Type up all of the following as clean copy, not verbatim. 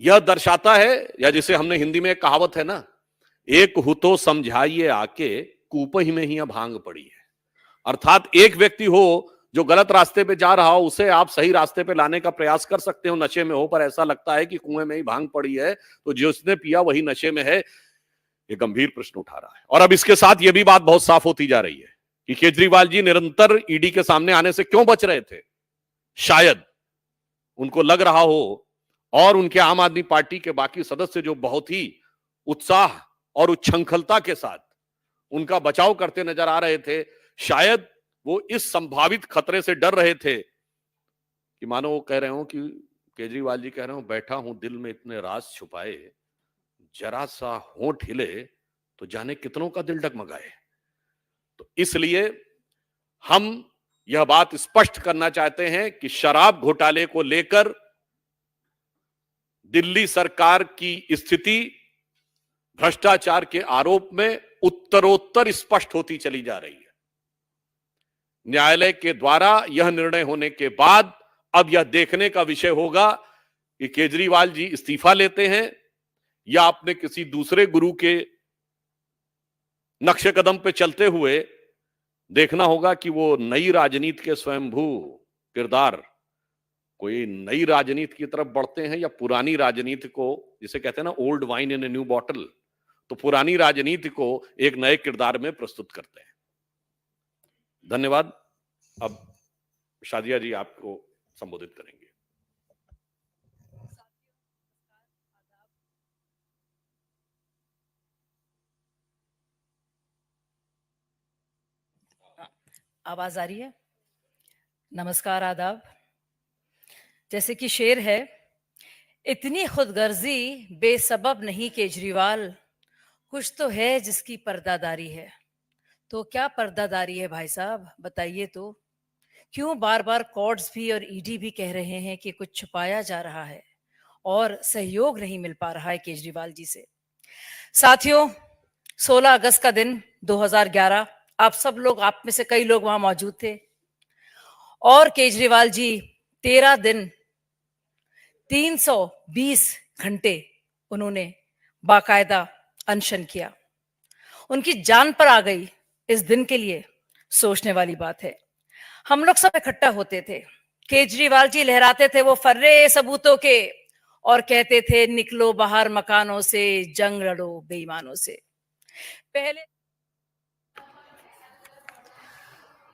यह दर्शाता है, या जिसे हमने हिंदी में एक कहावत है ना, एक हु तो समझाइए आके कूप ही में ही भांग पड़ी है। अर्थात एक व्यक्ति हो जो गलत रास्ते पे जा रहा हो, उसे आप सही रास्ते पे लाने का प्रयास कर सकते हो, नशे में हो, पर ऐसा लगता है कि कुएं में ही भांग पड़ी है, तो जिसने पिया वही नशे में है। ये गंभीर प्रश्न उठा रहा है। और अब इसके साथ यह भी बात बहुत साफ होती जा रही है कि केजरीवाल जी निरंतर ईडी के सामने आने से क्यों बच रहे थे। शायद उनको लग रहा हो, और उनके आम आदमी पार्टी के बाकी सदस्य जो बहुत ही उत्साह और उच्छृंखलता के साथ उनका बचाव करते नजर आ रहे थे, शायद वो इस संभावित खतरे से डर रहे थे कि मानो वो कह रहे हो कि केजरीवाल जी कह रहे हो, बैठा हूं दिल में इतने राज छुपाए, जरा सा होंठ हिले तो जाने कितनों का दिल डगमगाए। तो इसलिए हम यह बात स्पष्ट करना चाहते हैं कि शराब घोटाले को लेकर दिल्ली सरकार की स्थिति भ्रष्टाचार के आरोप में उत्तरोत्तर स्पष्ट होती चली जा रही है। न्यायालय के द्वारा यह निर्णय होने के बाद अब यह देखने का विषय होगा कि केजरीवाल जी इस्तीफा लेते हैं या अपने किसी दूसरे गुरु के नक्शे कदम पे चलते हुए देखना होगा कि वो नई राजनीति के स्वयंभू किरदार कोई नई राजनीति की तरफ बढ़ते हैं, या पुरानी राजनीति को, जिसे कहते हैं ना old wine in a new bottle, तो पुरानी राजनीति को एक नए किरदार में प्रस्तुत करते हैं। धन्यवाद। अब शादिया जी आपको संबोधित करेंगे। आवाज आ रही है? नमस्कार, आदाब। जैसे कि शेर है, इतनी खुदगर्जी बेसबब नहीं केजरीवाल, कुछ तो है जिसकी पर्दादारी है। तो क्या पर्दादारी है भाई साहब, बताइए तो। क्यों बार बार कोर्ट्स भी और ईडी भी कह रहे हैं कि कुछ छुपाया जा रहा है और सहयोग नहीं मिल पा रहा है केजरीवाल जी से। साथियों, 16 अगस्त का दिन 2011, आप सब लोग, आप में से कई लोग वहां मौजूद थे, और केजरीवाल जी 13 दिन 320 घंटे उन्होंने बाकायदा अनशन किया। उनकी जान पर आ गई। इस दिन के लिए सोचने वाली बात है। हम लोग सब इकट्ठा होते थे, केजरीवाल जी लहराते थे वो फर्रे सबूतों के और कहते थे निकलो बाहर मकानों से, जंग लड़ो बेईमानों से। पहले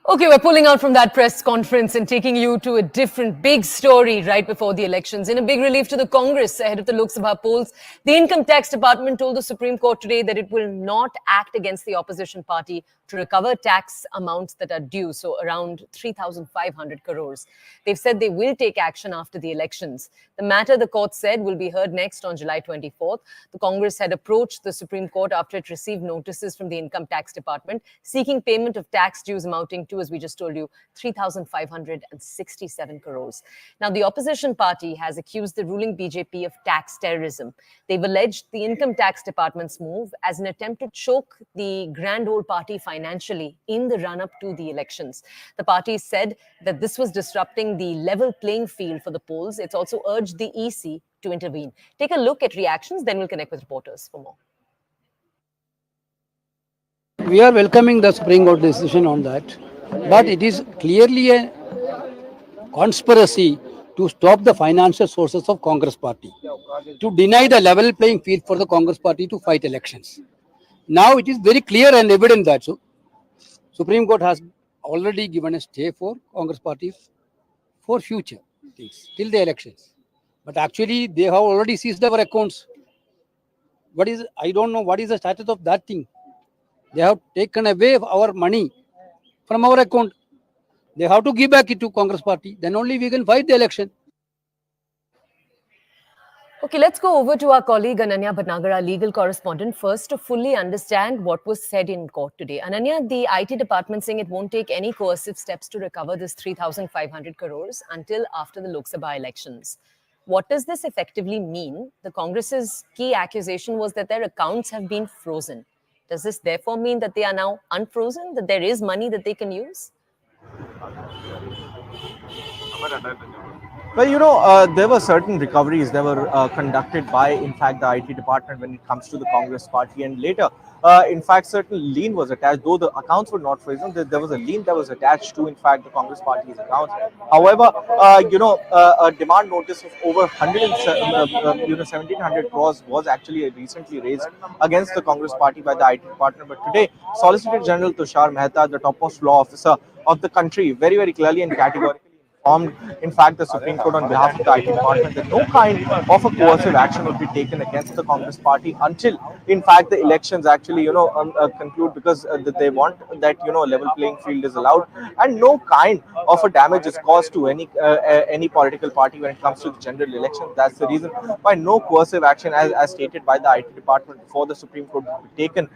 Okay, we're pulling out from that press conference and taking you to a different big story right before the elections. In a big relief to the Congress ahead of the Lok Sabha polls, the Income Tax Department told the Supreme Court today that it will not act against the opposition party to recover tax amounts that are due, so around 3,500 crores. They've said they will take action after the elections. The matter, the court said, will be heard next on July 24th. The Congress had approached the Supreme Court after it received notices from the Income Tax Department seeking payment of tax dues amounting to, as we just told you, 3,567 crores. Now, the opposition party has accused the ruling BJP of tax terrorism. They've alleged the Income Tax Department's move as an attempt to choke the grand old party financially in the run-up to the elections. The party said that this was disrupting the level playing field for the polls. It's also urged the EC to intervene. Take a look at reactions, then we'll connect with reporters for more. We are welcoming the Supreme Court decision on that, but it is clearly a conspiracy to stop the financial sources of Congress party, to deny the level playing field for the Congress party to fight elections. Now it is very clear and evident that Supreme Court has already given a stay for Congress party for future things till the elections. But actually they have already seized our accounts. I don't know what is the status of that thing. They have taken away our money from our account. They have to give back it to Congress party. Then only we can fight the election. Okay, let's go over to our colleague Ananya Bhatnagar, our legal correspondent, first to fully understand what was said in court today. Ananya, the IT department saying it won't take any coercive steps to recover this 3,500 crores until after the Lok Sabha elections. What does this effectively mean? The Congress's key accusation was that their accounts have been frozen. Does this therefore mean that they are now unfrozen, that there is money that they can use? Well, there were certain recoveries that were conducted by, in fact, the IT department when it comes to the Congress party. And later, in fact, certain lien was attached, though the accounts were not frozen. There was a lien that was attached to, in fact, the Congress party's accounts. However, a demand notice of over 1,700 crores was actually recently raised against the Congress party by the IT department. But today, Solicitor General Tushar Mehta, the topmost law officer of the country, very, very clearly and categorically informed, in fact, the Supreme Court on behalf of the IT department that no kind of a coercive action would be taken against the Congress party until, in fact, the elections actually, conclude, because they want that, a level playing field is allowed and no kind of a damage is caused to any political party when it comes to the general elections. That's the reason why no coercive action, as stated by the IT department before the Supreme Court, would be taken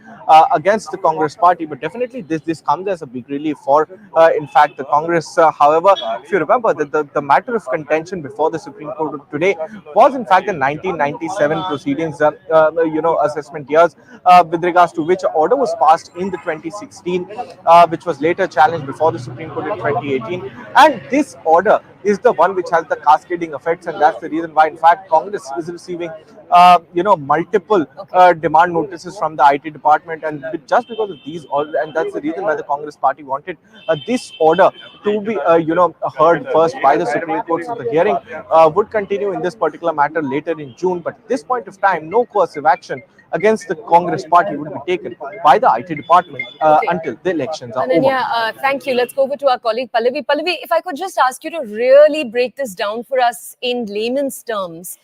against the Congress party. But definitely this comes as a big relief for, in fact, the Congress. However, if you remember that the matter of contention before the Supreme Court today was, in fact, the 1997 proceedings, assessment years, with regards to which order was passed in the 2016, which was later challenged before the Supreme Court in 2018. And this order is the one which has the cascading effects, and that's the reason why, in fact, Congress is receiving, multiple demand notices from the IT department, and just because of these orders, and that's the reason why the Congress party wanted this order to be, heard first by the Supreme Court. So the hearing would continue in this particular matter later in June. But at this point of time, no coercive action against the Congress party would be taken by the IT department until the elections are over. Thank you. Let's go over to our colleague Pallavi. Pallavi, if I could just ask you to really break this down for us in layman's terms.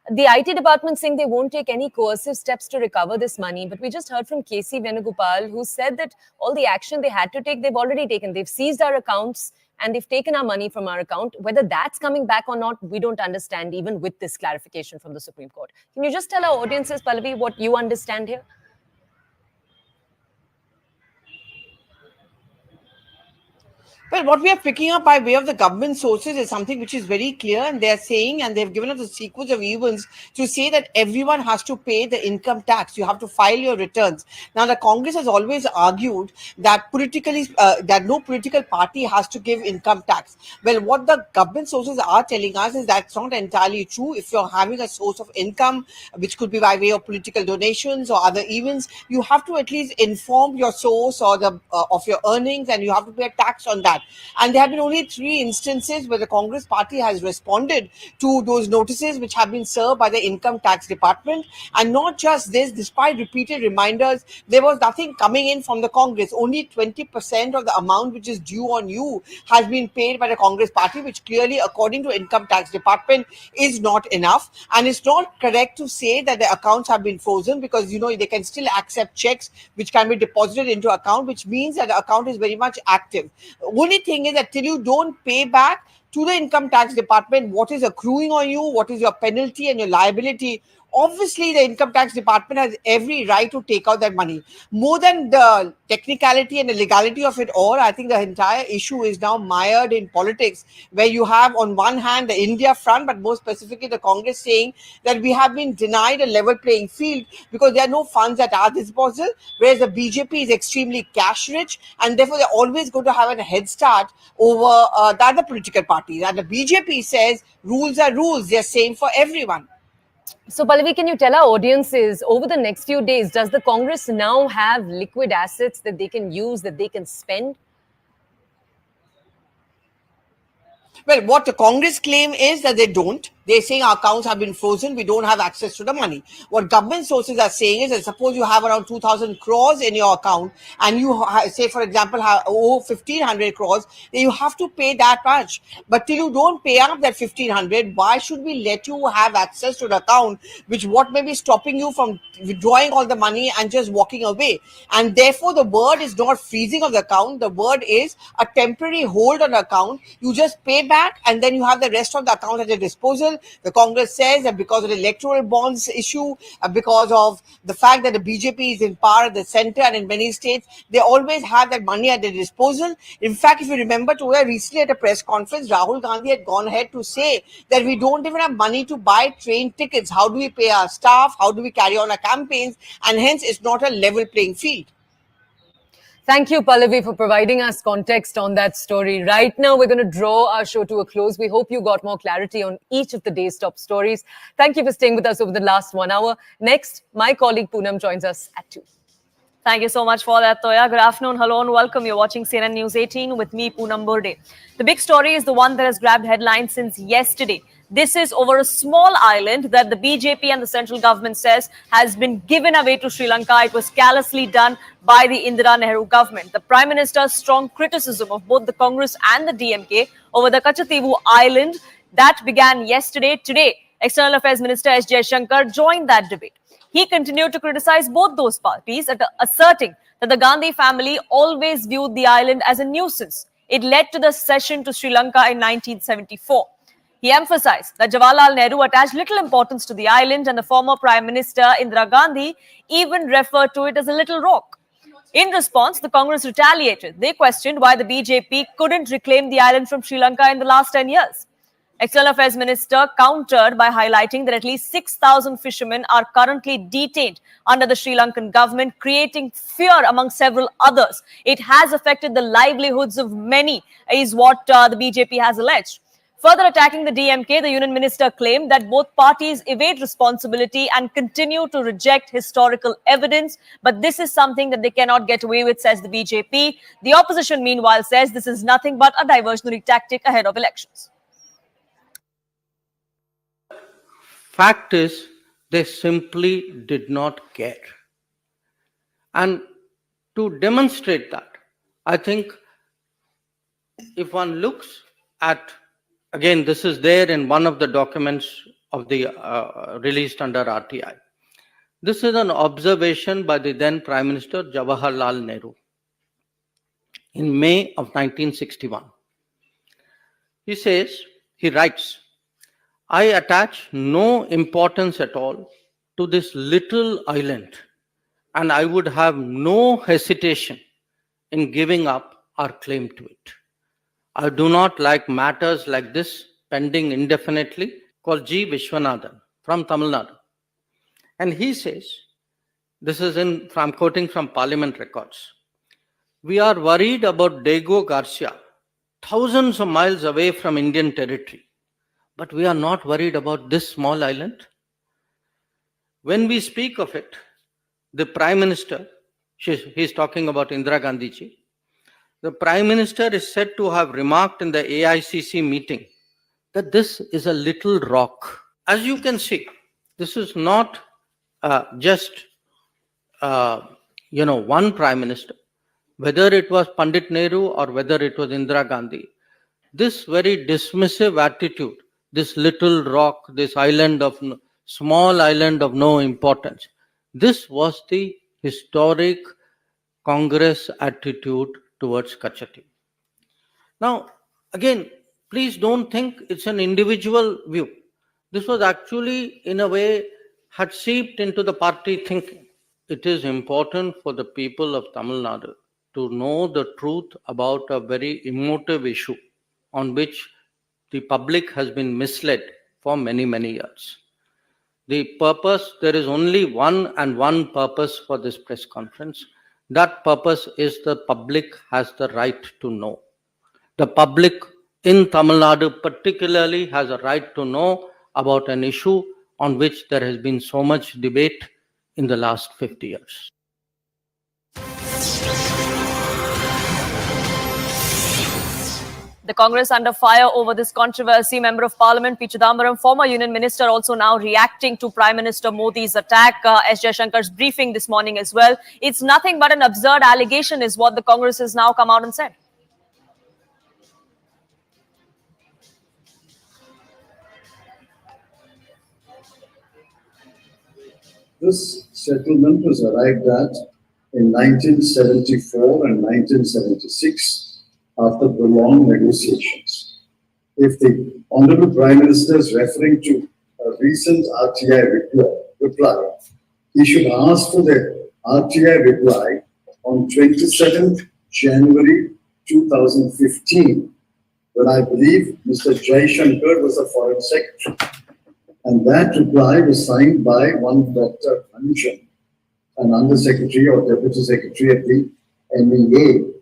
The IT department saying they won't take any coercive steps to recover this money, but we just heard from KC Venugopal, who said that all the action they had to take, they've already taken. They've seized our accounts and they've taken our money from our account. Whether that's coming back or not, we don't understand, even with this clarification from the Supreme Court. Can you just tell our audiences, Pallavi, what you understand here? Well, what we are picking up by way of the government sources is something which is very clear, and they're saying, and they've given us a sequence of events to say that everyone has to pay the income tax. You have to file your returns. Now, the Congress has always argued that that no political party has to give income tax. Well, what the government sources are telling us is that's not entirely true. If you're having a source of income, which could be by way of political donations or other events, you have to at least inform your source or the of your earnings, and you have to pay a tax on that. And there have been only 3 instances where the Congress party has responded to those notices which have been served by the income tax department. And not just this, despite repeated reminders, there was nothing coming in from the Congress. Only 20% of the amount which is due on you has been paid by the Congress party, which clearly, according to income tax department, is not enough. And it's not correct to say that the accounts have been frozen, because they can still accept checks which can be deposited into account, which means that the account is very much active. Only thing is that till you don't pay back to the income tax department what is accruing on you, what is your penalty and your liability, obviously the income tax department has every right to take out that money. More than the technicality and the legality of it all, I think the entire issue is now mired in politics, where you have on one hand the India front, but more specifically the Congress, saying that we have been denied a level playing field because there are no funds at our disposal, whereas the BJP is extremely cash rich, and therefore they're always going to have a head start over the other political parties. And the BJP says rules are rules, they're same for everyone. So, Pallavi, can you tell our audiences, over the next few days, does the Congress now have liquid assets that they can use, that they can spend? Well, what the Congress claim is that they don't. They're saying our accounts have been frozen. We don't have access to the money. What government sources are saying is that suppose you have around 2,000 crores in your account, and you say, for example, owe 1,500 crores, then you have to pay that much. But till you don't pay up that 1,500, why should we let you have access to the account, which what may be stopping you from withdrawing all the money and just walking away? And therefore, the word is not freezing of the account. The word is a temporary hold on the account. You just pay back, and then you have the rest of the account at your disposal. The Congress says that because of the electoral bonds issue, because of the fact that the BJP is in power at the center and in many states, they always have that money at their disposal. In fact, if you remember, recently at a press conference, Rahul Gandhi had gone ahead to say that we don't even have money to buy train tickets. How do we pay our staff? How do we carry on our campaigns? And hence, it's not a level playing field. Thank you, Pallavi, for providing us context on that story. Right now, we're going to draw our show to a close. We hope you got more clarity on each of the day's top stories. Thank you for staying with us over the last 1 hour. Next, my colleague Poonam joins us at 2. Thank you so much for that, Toya. Good afternoon, hello and welcome. You're watching CNN News 18 with me, Poonam Burde. The big story is the one that has grabbed headlines since yesterday. This is over a small island that the BJP and the central government says has been given away to Sri Lanka. It was callously done by the Indira Nehru government. The Prime Minister's strong criticism of both the Congress and the DMK over the Kachu Island that began yesterday. Today, External Affairs Minister S. Jaishankar joined that debate. He continued to criticize both those parties, asserting that the Gandhi family always viewed the island as a nuisance. It led to the cession to Sri Lanka in 1974. He emphasized that Jawaharlal Nehru attached little importance to the island and the former Prime Minister Indira Gandhi even referred to it as a little rock. In response, the Congress retaliated. They questioned why the BJP couldn't reclaim the island from Sri Lanka in the last 10 years. External Affairs Minister countered by highlighting that at least 6,000 fishermen are currently detained under the Sri Lankan government, creating fear among several others. It has affected the livelihoods of many, is what the BJP has alleged. Further attacking the DMK, the Union Minister claimed that both parties evade responsibility and continue to reject historical evidence. But this is something that they cannot get away with, says the BJP. The opposition, meanwhile, says this is nothing but a diversionary tactic ahead of elections. Fact is, they simply did not care. And to demonstrate that, I think if one looks at, again, this is there in one of the documents of the released under RTI. This is an observation by the then Prime Minister Jawaharlal Nehru in May of 1961. He writes, I attach no importance at all to this little island, and I would have no hesitation in giving up our claim to it. I do not like matters like this pending indefinitely, called G. Vishwanathan from Tamil Nadu. And he says, this is I'm quoting from Parliament records, we are worried about Diego Garcia, thousands of miles away from Indian territory. But we are not worried about this small island. When we speak of it, the Prime Minister, he's talking about Indira Gandhi ji, the Prime Minister is said to have remarked in the AICC meeting that this is a little rock. As you can see, this is not just one Prime Minister, whether it was Pandit Nehru or whether it was Indira Gandhi. This very dismissive attitude, this little rock, this small island of no importance. This was the historic Congress attitude towards Kachu. Now, again, please don't think it's an individual view. This was actually, in a way, had seeped into the party thinking. It is important for the people of Tamil Nadu to know the truth about a very emotive issue on which the public has been misled for many, many years. The purpose, there is only one purpose for this press conference. That purpose is the public has the right to know. The public in Tamil Nadu particularly has a right to know about an issue on which there has been so much debate in the last 50 years. The Congress under fire over this controversy. Member of Parliament P. Chidambaram, former Union Minister, also now reacting to Prime Minister Modi's attack. S. Jaishankar's briefing this morning as well. It's nothing but an absurd allegation is what the Congress has now come out and said. This settlement was arrived at in 1974 and 1976 after prolonged negotiations. If the Honorable Prime Minister is referring to a recent RTI reply, he should ask for the RTI reply on 27th January 2015, when I believe Mr. Jaishankar was the Foreign Secretary. And that reply was signed by one Dr. Anjan, an Under Secretary or Deputy Secretary at the NEA.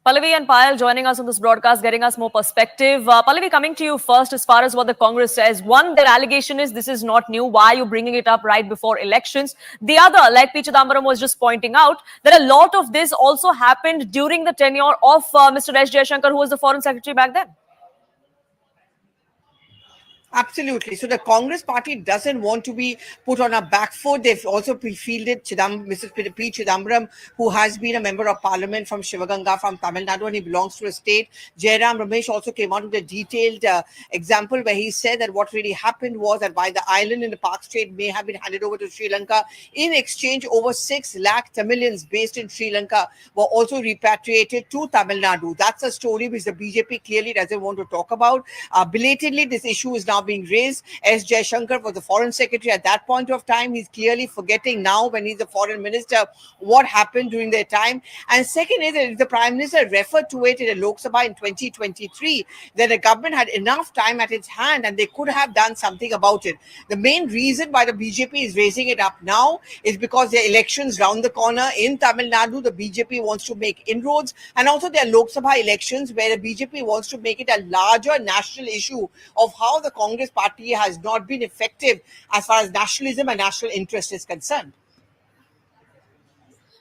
Pallavi and Payal joining us on this broadcast, getting us more perspective. Pallavi, coming to you first as far as what the Congress says. One, their allegation is this is not new. Why are you bringing it up right before elections? The other, like P. Chidambaram was just pointing out, that a lot of this also happened during the tenure of Mr. S. Jaishankar, who was the Foreign Secretary back then. Absolutely. So the Congress party doesn't want to be put on a back foot. They've also fielded Mrs. P. Chidambaram, who has been a member of parliament from Shivaganga, from Tamil Nadu, and he belongs to a state. Jairam Ramesh also came out with a detailed example where he said that what really happened was that while the island in the Park Strait may have been handed over to Sri Lanka, in exchange over 6 lakh Tamilians based in Sri Lanka were also repatriated to Tamil Nadu. That's a story which the BJP clearly doesn't want to talk about. Belatedly, this issue is now being raised. S. Jaishankar was the foreign secretary at that point of time. He's clearly forgetting now, when he's the foreign minister, what happened during their time. And second is that the prime minister referred to it in a Lok Sabha in 2023, that the government had enough time at its hand and they could have done something about it. The main reason why the BJP is raising it up now is because there are elections round the corner in Tamil Nadu. The BJP wants to make inroads, and also there are Lok Sabha elections where the BJP wants to make it a larger national issue of how the Congress party has not been effective as far as nationalism and national interest is concerned.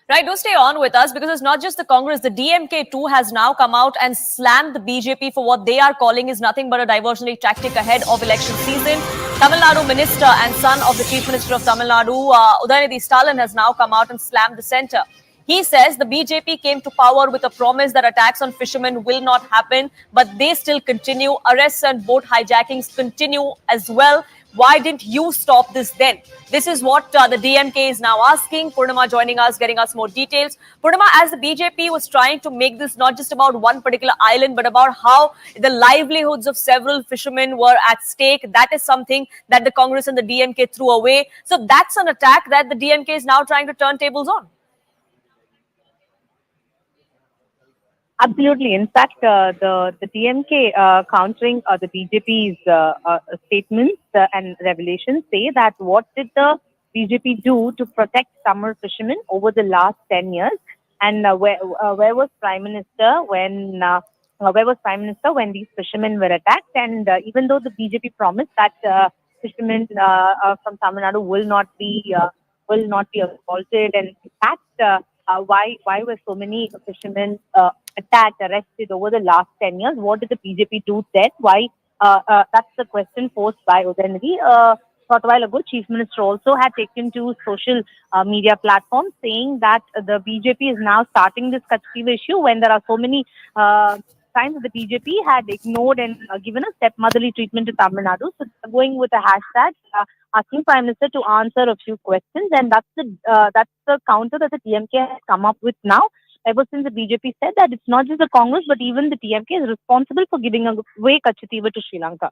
Right, do stay on with us, because it's not just the Congress. The DMK too has now come out and slammed the BJP for what they are calling is nothing but a diversionary tactic ahead of election season. Tamil Nadu Minister and son of the Chief Minister of Tamil Nadu, Udayanidhi Stalin, has now come out and slammed the centre. He says the BJP came to power with a promise that attacks on fishermen will not happen, but they still continue. Arrests and boat hijackings continue as well. Why didn't you stop this then? This is what the DMK is now asking. Purnima joining us, getting us more details. Purnima, as the BJP was trying to make this not just about one particular island, but about how the livelihoods of several fishermen were at stake, that is something that the Congress and the DMK threw away. So that's an attack that the DMK is now trying to turn tables on. Absolutely. In fact, the DMK countering the BJP's statements and revelations say that what did the BJP do to protect summer fishermen over the last 10 years, and where was Prime Minister when these fishermen were attacked? And even though the BJP promised that fishermen from Tamil Nadu will not be assaulted, and in fact, why were so many fishermen attacked, arrested over the last 10 years? What did the BJP do then? Why? That's the question posed by Udayanidhi. Short while ago, Chief Minister also had taken to social media platforms saying that the BJP is now starting this Kachu issue when there are so many times that the BJP had ignored and given a stepmotherly treatment to Tamil Nadu. So they're going with a hashtag asking Prime Minister to answer a few questions, and that's the counter that the DMK has come up with now. Ever since the BJP said that it's not just the Congress, but even the DMK is responsible for giving away Kachu to Sri Lanka.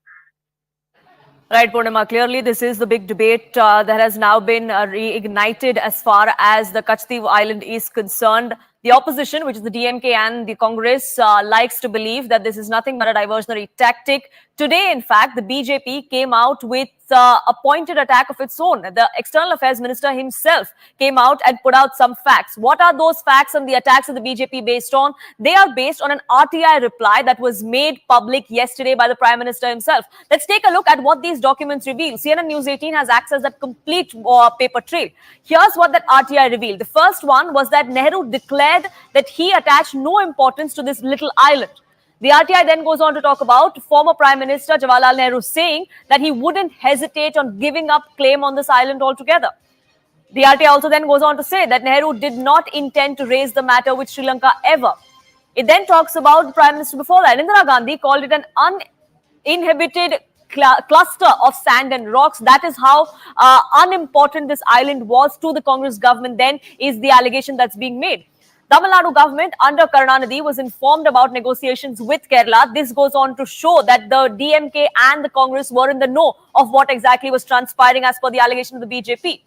Right, Purnima, clearly this is the big debate that has now been reignited as far as the Kachu Island is concerned. The opposition, which is the DMK and the Congress, likes to believe that this is nothing but a diversionary tactic. Today, in fact, the BJP came out with a pointed attack of its own. The External Affairs Minister himself came out and put out some facts. What are those facts and the attacks of the BJP based on? They are based on an RTI reply that was made public yesterday by the Prime Minister himself. Let's take a look at what these documents reveal. CNN News 18 has accessed that complete paper trail. Here's what that RTI revealed. The first one was that Nehru declared that he attached no importance to this little island. The RTI then goes on to talk about former Prime Minister Jawaharlal Nehru saying that he wouldn't hesitate on giving up claim on this island altogether. The RTI also then goes on to say that Nehru did not intend to raise the matter with Sri Lanka ever. It then talks about the Prime Minister before that. Indira Gandhi called it an uninhabited cluster of sand and rocks. That is how unimportant this island was to the Congress government then, is the allegation that's being made. Tamil Nadu government under Karunanidhi was informed about negotiations with Kerala. This goes on to show that the DMK and the Congress were in the know of what exactly was transpiring as per the allegation of the BJP.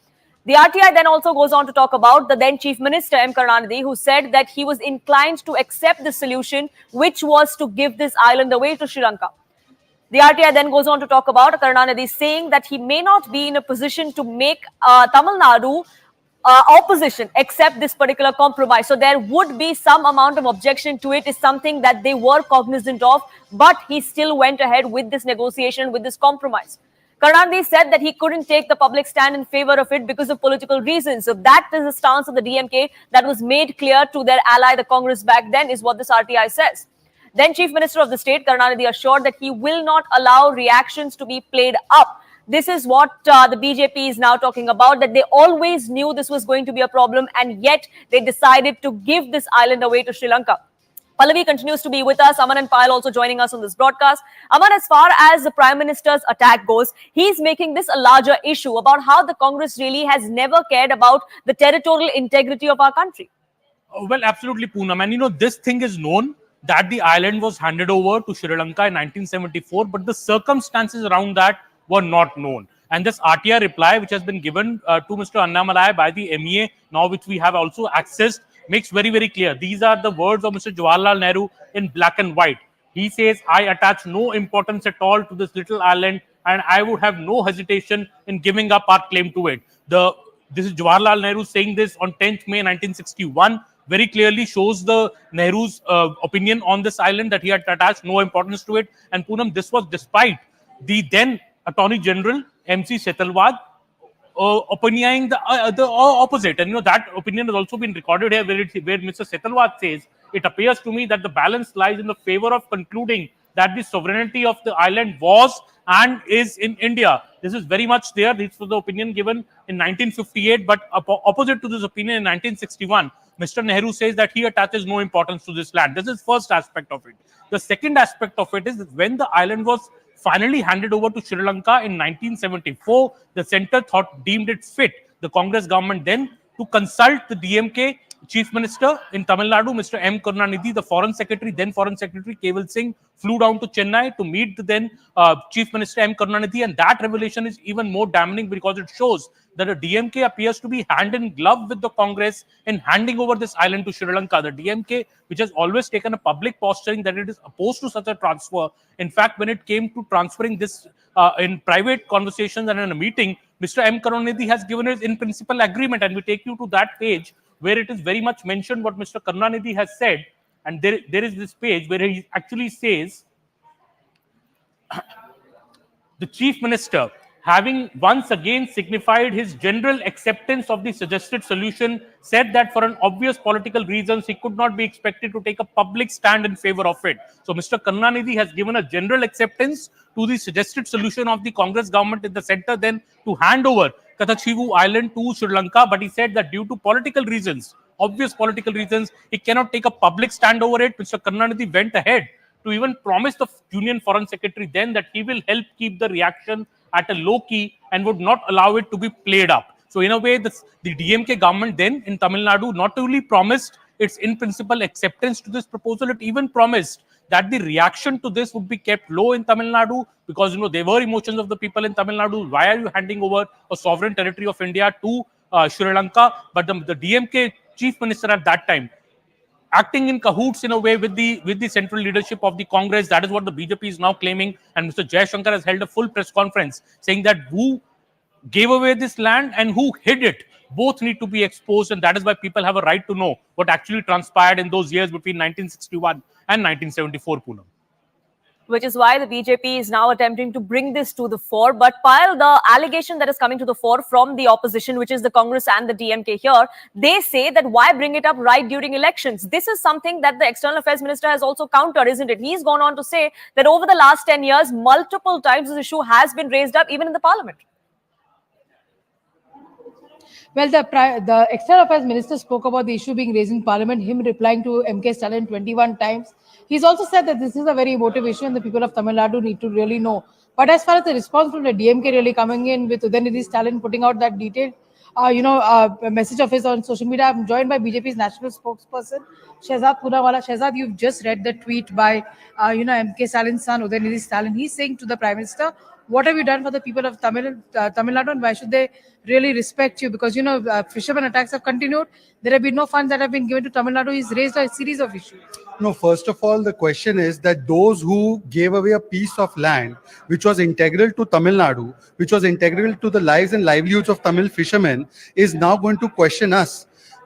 The RTI then also goes on to talk about the then Chief Minister M. Karunanidhi, who said that he was inclined to accept the solution, which was to give this island away to Sri Lanka. The RTI then goes on to talk about Karunanidhi saying that he may not be in a position to make Tamil Nadu opposition accept this particular compromise. So there would be some amount of objection to it, is something that they were cognizant of, but he still went ahead with this negotiation, with this compromise. Karunanidhi said that he couldn't take the public stand in favor of it because of political reasons. So that is the stance of the DMK that was made clear to their ally, the Congress, back then, is what this RTI says. Then Chief Minister of the state, Karunanidhi, assured that he will not allow reactions to be played up. This is what the BJP is now talking about, that they always knew this was going to be a problem, and yet they decided to give this island away to Sri Lanka. Pallavi continues to be with us. Aman and Payal also joining us on this broadcast. Aman, as far as the Prime Minister's attack goes, he's making this a larger issue about how the Congress really has never cared about the territorial integrity of our country. Well, absolutely, Poonam. And this thing is known that the island was handed over to Sri Lanka in 1974, but the circumstances around that were not known. And this RTI reply, which has been given to Mr. Annamalai by the MEA, now which we have also accessed, makes very, very clear. These are the words of Mr. Jawaharlal Nehru in black and white. He says, I attach no importance at all to this little island, and I would have no hesitation in giving up our claim to it. This is Jawaharlal Nehru saying this on 10th May 1961. Very clearly shows the Nehru's opinion on this island, that he had attached no importance to it. And Poonam, this was despite the then Attorney General MC Setalwad opinioning the opposite. And that opinion has also been recorded here, where Mr. Setalwad says, it appears to me that the balance lies in the favor of concluding that the sovereignty of the island was and is in India. This is very much there. This was the opinion given in 1958, but opposite to this opinion in 1961, Mr. Nehru says that he attaches no importance to this land. This is first aspect of it. The second aspect of it is that when the island was finally handed over to Sri Lanka in 1974, the centre deemed it fit, the Congress government then, to consult the DMK Chief Minister in Tamil Nadu, Mr. M. Karunanidhi, the then Foreign Secretary Keval Singh, flew down to Chennai to meet the then Chief Minister M. Karunanidhi, and that revelation is even more damning because it shows that the DMK appears to be hand in glove with the Congress in handing over this island to Sri Lanka. The DMK, which has always taken a public posturing that it is opposed to such a transfer, in fact, when it came to transferring this in private conversations and in a meeting, Mr. M. Karunanidhi has given his in principle agreement, and we take you to that page where it is very much mentioned what Mr. Karunanidhi has said. And there is this page where he actually says, the Chief Minister, having once again signified his general acceptance of the suggested solution, said that for an obvious political reasons, he could not be expected to take a public stand in favor of it. So Mr. Karunanidhi has given a general acceptance to the suggested solution of the Congress government in the centre then to hand over Kachu Island to Sri Lanka, but he said that due to political reasons, obvious political reasons, he cannot take a public stand over it. Mr. Karunanidhi went ahead to even promise the Union Foreign Secretary then that he will help keep the reaction at a low key and would not allow it to be played up. So in a way, the DMK government then in Tamil Nadu not only promised its in principle acceptance to this proposal, it even promised that the reaction to this would be kept low in Tamil Nadu, because there were emotions of the people in Tamil Nadu. Why are you handing over a sovereign territory of India to Sri Lanka? But the DMK Chief Minister at that time, acting in cahoots in a way with the central leadership of the Congress, that is what the BJP is now claiming. And Mr. Jaishankar has held a full press conference saying that who gave away this land and who hid it both need to be exposed, and that is why people have a right to know what actually transpired in those years between 1961 and 1974, Poonam. Which is why the BJP is now attempting to bring this to the fore. But Payal, the allegation that is coming to the fore from the opposition, which is the Congress and the DMK here, they say that why bring it up right during elections? This is something that the External Affairs Minister has also countered, isn't it? He's gone on to say that over the last 10 years, multiple times this issue has been raised up, even in the parliament. Well, the External Affairs Minister spoke about the issue being raised in Parliament, him replying to MK Stalin 21 times. He's also said that this is a very emotive issue and the people of Tamil Nadu need to really know. But as far as the response from the DMK really coming in with Udayanithi Stalin putting out that detailed, message of his on social media, I'm joined by BJP's national spokesperson, Shehzad Poonawala. Shehzad, you've just read the tweet by, MK Stalin's son, Udayanithi Stalin. He's saying to the Prime Minister, What have you done for the people of Tamil Nadu, and why should they really respect you? Because, fishermen attacks have continued. There have been no funds that have been given to Tamil Nadu. He's raised a series of issues. No, first of all, the question is that those who gave away a piece of land which was integral to Tamil Nadu, which was integral to the lives and livelihoods of Tamil fishermen, is now going to question us.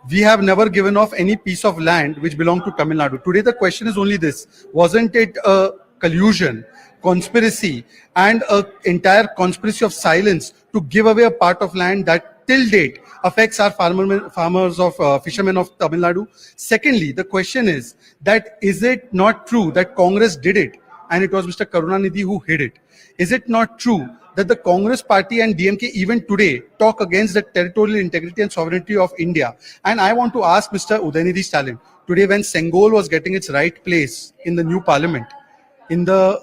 We have never given off any piece of land which belonged to Tamil Nadu. Today, the question is only this: wasn't it a collusion, conspiracy, and an entire conspiracy of silence to give away a part of land that till date affects our farmers of fishermen of Tamil Nadu? Secondly, the question is that is it not true that Congress did it and it was Mr. Karunanidhi who hid it? Is it not true that the Congress party and DMK even today talk against the territorial integrity and sovereignty of India? And I want to ask Mr. Udaynidhi Stalin, today when Sengol was getting its right place in the new parliament, in the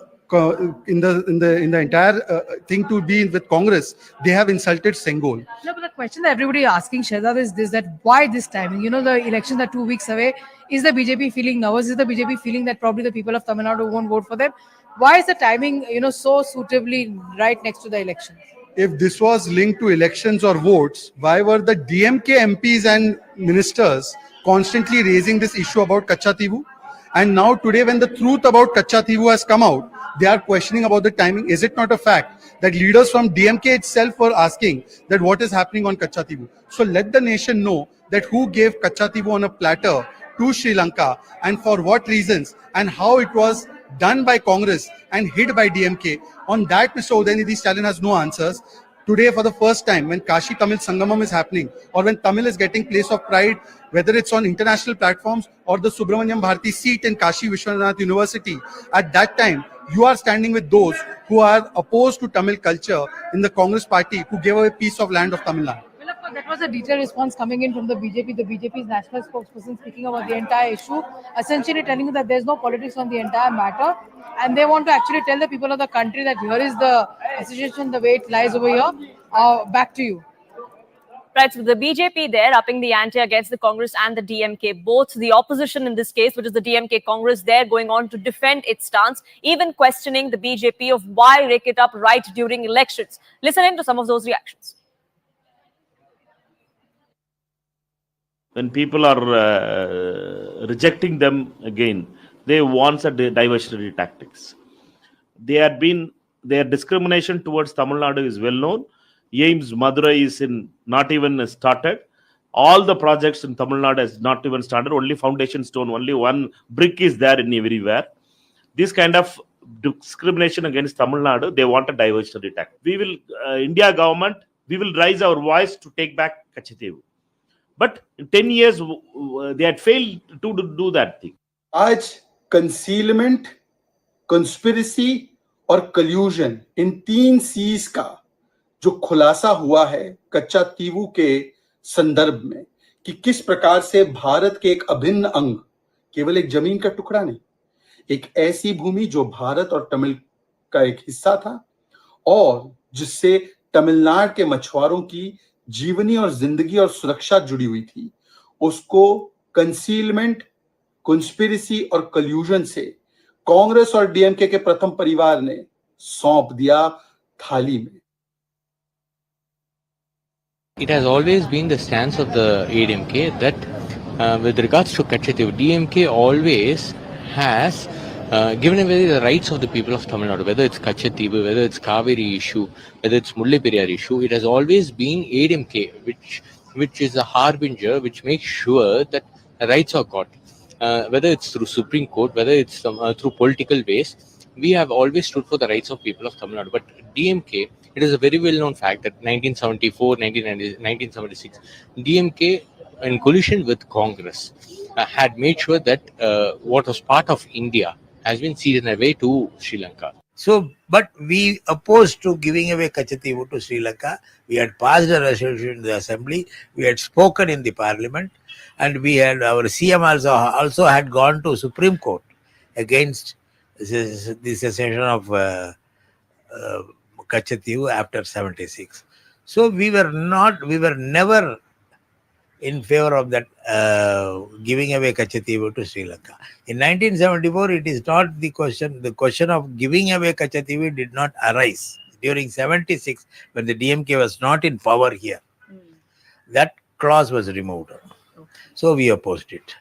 entire thing to be with Congress, they have insulted Sengol. No, but the question that everybody is asking, Shehzad, is this: that why this timing? The elections are 2 weeks away. Is the BJP feeling nervous? Is the BJP feeling that probably the people of Tamil Nadu won't vote for them? Why is the timing, so suitably right next to the elections? If this was linked to elections or votes, why were the DMK MPs and ministers constantly raising this issue about Kacha Tivu? And now today, when the truth about Kacha Tivu has come out, they are questioning about the timing. Is it not a fact that leaders from DMK itself were asking that what is happening on Kacha Tivu? So let the nation know that who gave Kacha Tivu on a platter to Sri Lanka and for what reasons, and how it was done by Congress and hid by DMK. On that, Mr. Udaynidhi Stalin has no answers. Today, for the first time, when Kashi Tamil Sangamam is happening, or when Tamil is getting place of pride, whether it's on international platforms or the Subramanyam Bharati seat in Kashi Vishwanath University, at that time, you are standing with those who are opposed to Tamil culture in the Congress party, who gave away a piece of land of Tamil Nadu. Well, of course, that was a detailed response coming in from the BJP. The BJP's national spokesperson speaking about the entire issue, essentially telling you that there's no politics on the entire matter, and they want to actually tell the people of the country that here is the situation, the way it lies over here. Back to you. Right, so the BJP there upping the ante against the Congress and the DMK, both the opposition in this case, which is the DMK Congress, there going on to defend its stance, even questioning the BJP of why rake it up right during elections. Listen in to some of those reactions. When people are rejecting them again, they want a diversionary tactics. Their discrimination towards Tamil Nadu is well known. AIMS Madurai is not even started. All the projects in Tamil Nadu has not even started. Only foundation stone, only one brick is there in everywhere. This kind of discrimination against Tamil Nadu, they want a diversionary tactic. We will, India government, we will raise our voice to take back Kacha Tivu. But in 10 years, they had failed to do that thing. आज concealment, conspiracy और collusion इन 3 C's का जो खुलासा हुआ है कच्चा तीवू के संदर्भ में कि किस प्रकार से भारत के एक अभिन्न अंग, केवल एक जमीन का टुकड़ा नहीं, एक ऐसी भूमि जो भारत और तमिल का एक हिस्सा था और जिससे तमिलनाडु के मछुआरों की जीवनी और जिंदगी और सुरक्षा जुड़ी हुई थी, उसको कंसीलमेंट, कंस्पिरेसी और कल्यूजन से कांग्रेस और डीएमके के प्रथम परिवार ने सौंप दिया थाली में. It has always been the stance of the ADMK that with regards to Kacha Tivu, DMK always has given away the rights of the people of Tamil Nadu, whether it's Kacha Tivu, whether it's Kaveri issue, whether it's Mullai Periyar issue. It has always been ADMK, which is a harbinger, which makes sure that rights are got. Whether it's through Supreme Court, whether it's through political ways, we have always stood for the rights of people of Tamil Nadu. But DMK, it is a very well-known fact that 1974, 1976, DMK, in collusion with Congress, had made sure that what was part of India has been ceded away to Sri Lanka. So, but we opposed to giving away Kacha Tivu to Sri Lanka. We had passed a resolution in the assembly. We had spoken in the parliament, and we had our CM also had gone to Supreme Court against the cessation of Kacha Tivu after 76. So we were never in favor of that giving away Kacha Tivu to Sri Lanka. In 1974, it is not the question. The question of giving away Kacha Tivu did not arise. during 76 when the DMK was not in power here. That clause was removed. So we opposed it.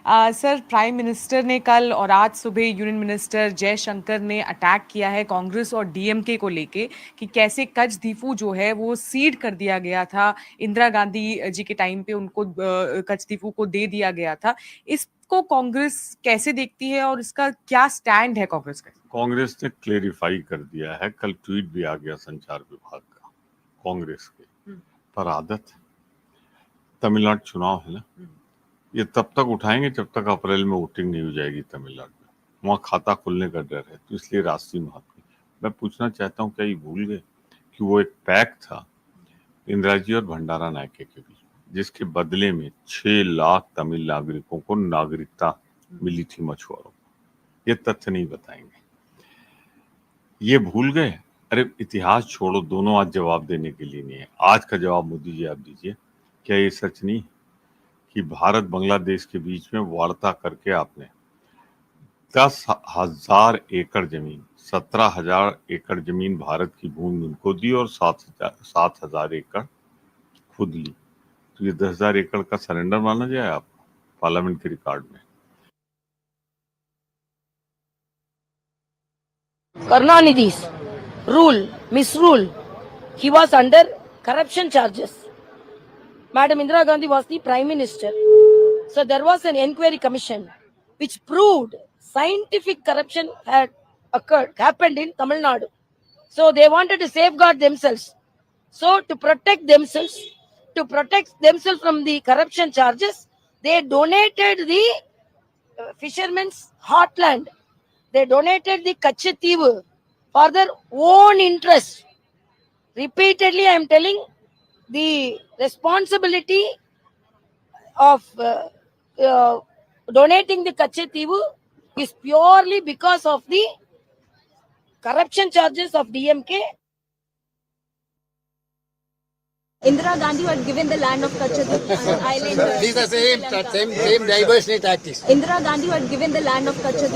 Sir, prime minister ने कल और आज सुबह union minister Jaishankar ने attack किया है कांग्रेस और DMK को लेके कि कैसे कचदीपू जो है वो सीड कर दिया गया था, इंदिरा गांधी जी के टाइम पे उनको कचदीपू को दे दिया गया था. इसको कांग्रेस कैसे देखती है और इसका क्या स्टैंड है कांग्रेस का? कांग्रेस ने क्लेरिफाई कर दिया है, कल ट्वीट भी आ गया संचार विभाग का कांग्रेस के, पर आदत तमिलनाडु चुनाव है ना, ये तब तक उठाएंगे जब तक अप्रैल में वोटिंग नहीं हो जाएगी तमिलनाडु में, वहाँ खाता खुलने का डर है, तो इसलिए राष्ट्रीय महत्व. मैं पूछना चाहता हूँ, क्या ये भूल गए कि वो एक पैक्ट था इंदिरा जी और भंडारा नायके के बीच, जिसके बदले में 6 लाख तमिल नागरिकों को नागरिकता मिली थी मछुआरों को. ये तथ्य नहीं बताएंगे, ये भूल गए. अरे इतिहास छोड़ो, दोनों आज जवाब देने के लिए नहीं है. आज का जवाब मोदी जी आप दीजिए. क्या ये सच नहीं कि भारत बांग्लादेश के बीच में वार्ता करके आपने 10,000 एकड़ जमीन, 17,000 एकड़ जमीन भारत की भूमि उनको दी और 7,000 एकड़ खुद ली? तो ये 10,000 एकड़ का सरेंडर माना जाए आपको पार्लियामेंट के रिकॉर्ड में? Karunanidhi's rule, misrule. He was under corruption charges. Madam Indira Gandhi was the Prime Minister. So there was an inquiry commission which proved scientific corruption had happened in Tamil Nadu. So they wanted to safeguard themselves. So to protect themselves from the corruption charges, they donated the fishermen's heartland. They donated the Kachu for their own interest. Repeatedly, I am telling, the responsibility of donating the Kachu is purely because of the corruption charges of DMK. Indira Gandhi had given the land of Kachu Island. These are same diversionary tactics. Indira Gandhi had given the land of Kachu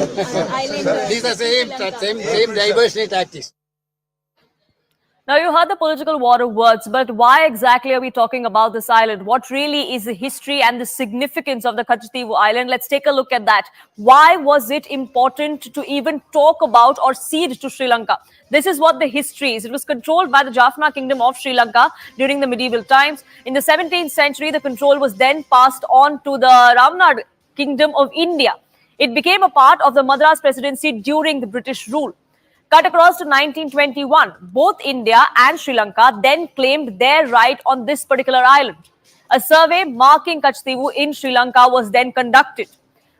Island. These are same diversionary tactics. Now, you heard the political war of words, but why exactly are we talking about this island? What really is the history and the significance of the Kachu Island? Let's take a look at that. Why was it important to even talk about or cede to Sri Lanka? This is what the history is. It was controlled by the Javahar kingdom of Sri Lanka during the medieval times. In the 17th century, the control was then passed on to the Ramnad kingdom of India. It became a part of the Madras presidency during the British rule. Cut across to 1921, both India and Sri Lanka then claimed their right on this particular island. A survey marking Kachu in Sri Lanka was then conducted.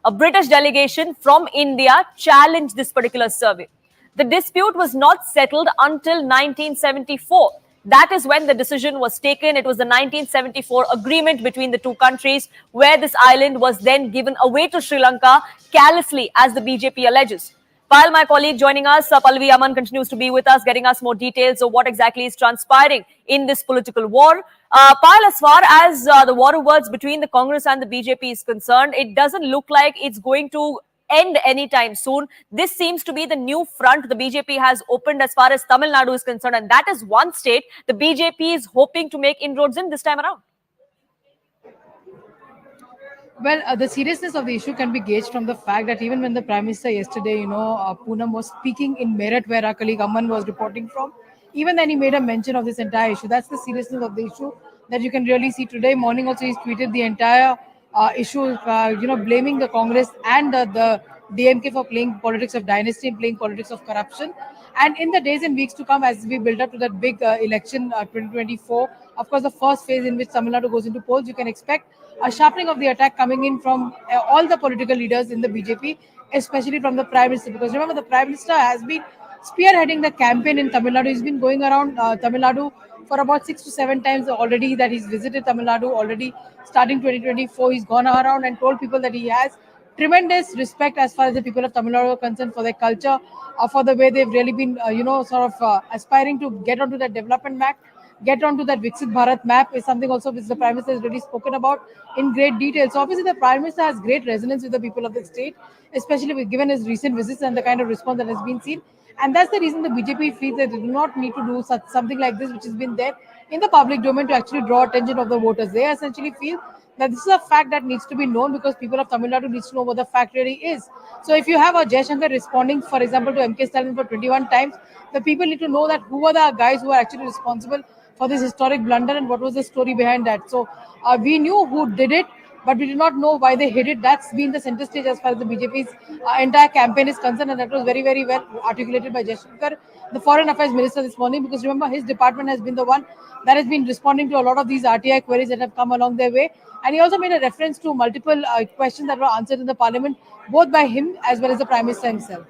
A British delegation from India challenged this particular survey. The dispute was not settled until 1974. That is when the decision was taken. It was the 1974 agreement between the two countries where this island was then given away to Sri Lanka callously, as the BJP alleges. While my colleague joining us, Pallavi Aman, continues to be with us, getting us more details of what exactly is transpiring in this political war. Payal, as far as the war of words between the Congress and the BJP is concerned, it doesn't look like it's going to end anytime soon. This seems to be the new front the BJP has opened as far as Tamil Nadu is concerned, and that is one state the BJP is hoping to make inroads in this time around. Well, the seriousness of the issue can be gauged from the fact that even when the Prime Minister yesterday, Poonam was speaking in Meerut, where our colleague Aman was reporting from, even then he made a mention of this entire issue. That's the seriousness of the issue that you can really see. Today morning also he's tweeted the entire issue, blaming the Congress and the DMK for playing politics of dynasty and playing politics of corruption. And in the days and weeks to come, as we build up to that big election 2024, of course, the first phase in which Tamil Nadu goes into polls, you can expect a sharpening of the attack coming in from all the political leaders in the BJP, especially from the Prime Minister. Because remember, the Prime Minister has been spearheading the campaign in Tamil Nadu. He's been going around Tamil Nadu for about 6 to 7 times already that he's visited Tamil Nadu. Already starting 2024, he's gone around and told people that he has tremendous respect as far as the people of Tamil Nadu are concerned, for their culture, for the way they've really been, aspiring to get onto that development map. get onto that Viksit Bharat map is something also which the Prime Minister has really spoken about in great detail. So obviously the Prime Minister has great resonance with the people of the state, especially given his recent visits and the kind of response that has been seen. And that's the reason the BJP feels that they do not need to do something like this, which has been there in the public domain to actually draw attention of the voters. They essentially feel that this is a fact that needs to be known because people of Tamil Nadu needs to know what the fact really is. So if you have a Jaishankar responding, for example, to MK Stalin for 21 times, the people need to know that who are the guys who are actually responsible for this historic blunder and what was the story behind that. So we knew who did it, but we did not know why they hid it. That's been the center stage as far as the BJP's entire campaign is concerned, and that was very, very well articulated by Jaishankar, the Foreign Affairs Minister, this morning, because remember, his department has been the one that has been responding to a lot of these RTI queries that have come along their way. And he also made a reference to multiple questions that were answered in the parliament, both by him as well as the Prime Minister himself.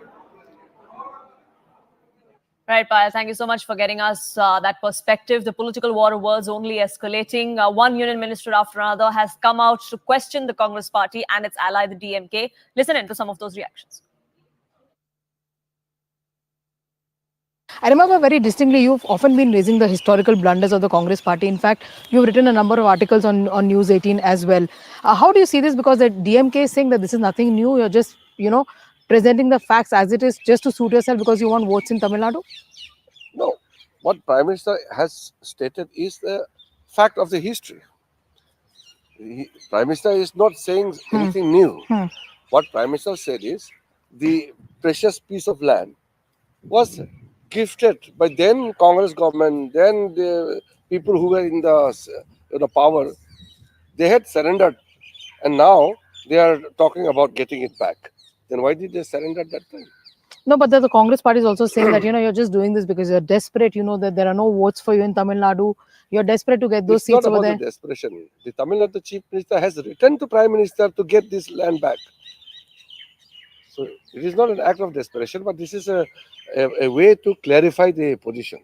Right, Payal, thank you so much for getting us that perspective. The political war was only escalating. One union minister after another has come out to question the Congress party and its ally, the DMK. Listen in to some of those reactions. I remember very distinctly, you've often been raising the historical blunders of the Congress party. In fact, you've written a number of articles on News 18 as well. How do you see this? Because the DMK is saying that this is nothing new. You're just, presenting the facts as it is just to suit yourself because you want votes in Tamil Nadu? No. What Prime Minister has stated is the fact of the history. Prime Minister is not saying anything new. What Prime Minister said is the precious piece of land was gifted by then Congress government, then the people who were in the power, they had surrendered, and now they are talking about getting it back. Then why did they surrender at that time? No, but the Congress party is also saying that, you're just doing this because you're desperate. You know that there are no votes for you in Tamil Nadu. You're desperate to get those seats over there. It's not about the desperation. The Tamil Nadu Chief Minister has written to Prime Minister to get this land back. So it is not an act of desperation, but this is a way to clarify the position,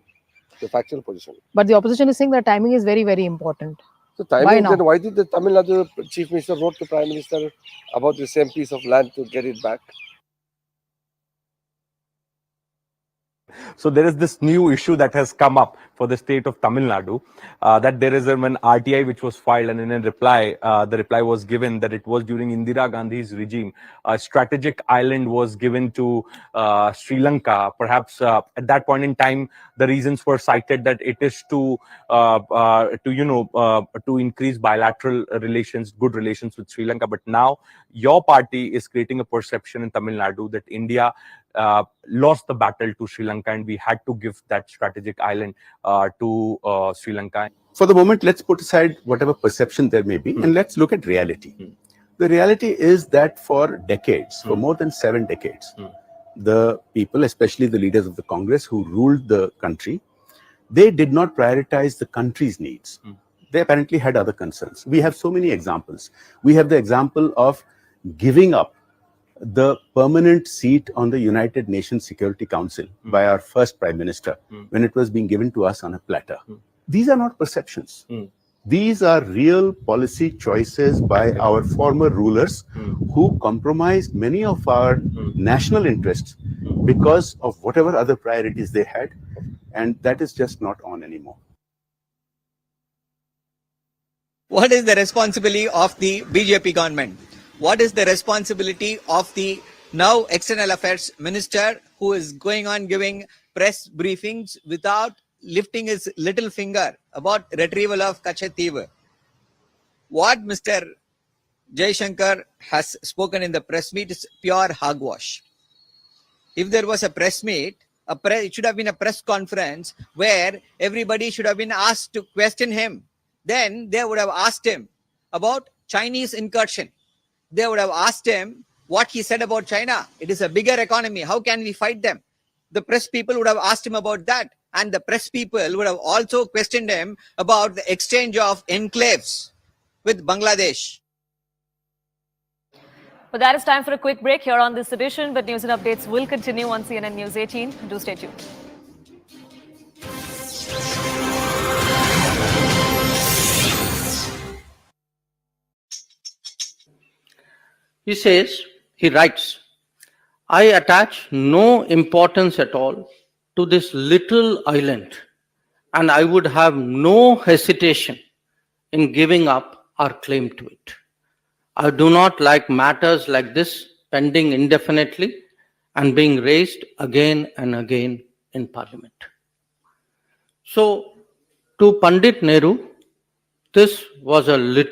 the factual position. But the opposition is saying that timing is very, very important. So timing, then why did the Tamil Nadu Chief Minister wrote to Prime Minister about the same piece of land to get it back? So there is this new issue that has come up for the state of Tamil Nadu, that there is an RTI which was filed, and in a reply, the reply was given that it was during Indira Gandhi's regime. A strategic island was given to Sri Lanka. Perhaps at that point in time, the reasons were cited that it is to increase bilateral relations, good relations with Sri Lanka. But now your party is creating a perception in Tamil Nadu that India lost the battle to Sri Lanka, and we had to give that strategic island to Sri Lanka. For the moment, let's put aside whatever perception there may be, and let's look at reality. The reality is that for decades, for more than 7 decades, the people, especially the leaders of the Congress who ruled the country, they did not prioritize the country's needs. They apparently had other concerns. We have so many examples. We have the example of giving up the permanent seat on the United Nations Security Council by our first Prime Minister when it was being given to us on a platter. These are not perceptions. These are real policy choices by our former rulers who compromised many of our national interests because of whatever other priorities they had, and that is just not on anymore. What is the responsibility of the BJP government? What is the responsibility of the now External Affairs Minister who is going on giving press briefings without lifting his little finger about retrieval of Kachu? What Mr. Jaishankar has spoken in the press meet is pure hogwash. If there was a press meet, it should have been a press conference where everybody should have been asked to question him. Then they would have asked him about Chinese incursion. They would have asked him what he said about China. It is a bigger economy. How can we fight them? The press people would have asked him about that. And the press people would have also questioned him about the exchange of enclaves with Bangladesh. But that is time for a quick break here on this edition. But news and updates will continue on CNN News 18. Do stay tuned. He writes, I attach no importance at all to this little island and I would have no hesitation in giving up our claim to it. I do not like matters like this pending indefinitely and being raised again and again in Parliament. So, to Pandit Nehru, this was a little